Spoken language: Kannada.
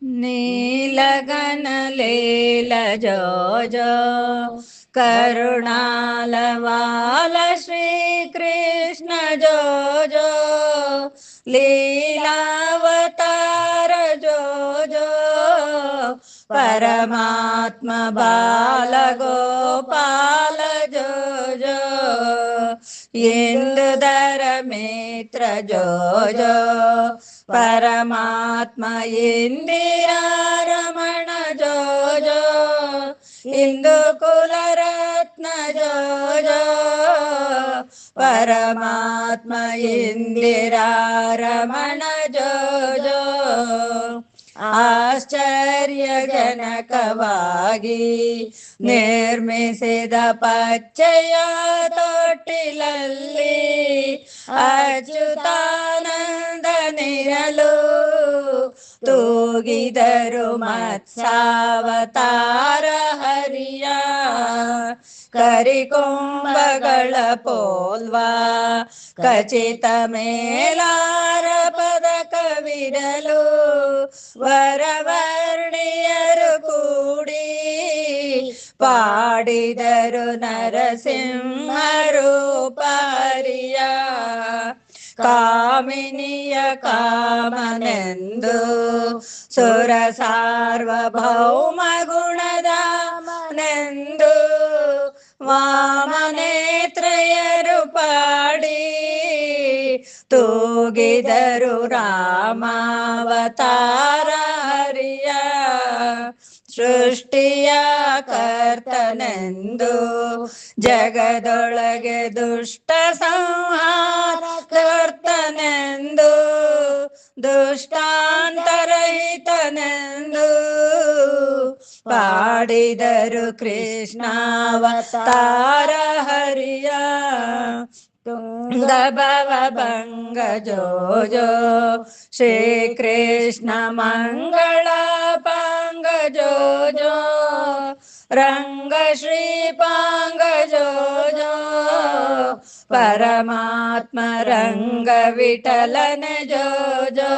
नीलगन लील जो जो करुणाल वाल श्री कृष्ण जो जो लीलावतार जो जो परमात्मा बाल गोपाल जो जो इंदुधर मित्र जो जो परमात्मा इंदिरा रमण जो जो इंदु कुल रत्न जो जो परमात्मा इंदिरा रमण जो जो ಆಶ್ಚರ್ಯಜನಕವಾಗಿ ನಿರ್ಮಿಸಿದ ಪಚ್ಚೆಯ ತೊಟ್ಟಿಲಲ್ಲಿ ಅಚ್ಯುತಾನಂದ ನಿರಲು ತೂಗಿದರು ಮತ್ಸಾವತಾರ ಹರಿಯ ಕರಿಕೊಂಬಗಳ ಪೋಲ್ವಾ ಖಚಿತ ಮೇಲಾರ ಪದಕವಿರಲು ವರವರ್ಣಿಯರು ಕೂಡಿ ಪಾಡಿದರು ನರಸಿಂಹ ರೂಪಾರಿಯ ಕಾಮಿನಿಯ ಕಾಮನೆಂದು ಸುರ ಸಾರ್ವಭೌಮ ಗುಣಧಾಮನೆಂದು ವಾಮನೇತ್ರಯರು ಪಾಡಿ ತೂಗಿದರು ರಾಮಾವತಾರ ಹರಿಯ ಸೃಷ್ಟಿಯ ಕರ್ತನೆಂದು ಜಗದೊಳಗೆ ದುಷ್ಟ ಸಂಹಾರ ಕರ್ತನೆಂದು ದುಷ್ಟಾಂತರಹಿತನೆಂದು ಪಾಡಿದರು ಕೃಷ್ಣಾವತಾರ ಹರಿಯ ತುಂಗ ಭವ ಭಂಗ ಜೋ ಜೋ ಶ್ರೀ ಕೃಷ್ಣ ಮಂಗಳ ಪಾಂಗ ಜೋ ಜೋ ರಂಗ ಶ್ರೀ ಪಾಂಗ ಜೋ ಜೋ ಪರಮಾತ್ಮ ರಂಗ ವಿಠಲನ ಜೋ ಜೋ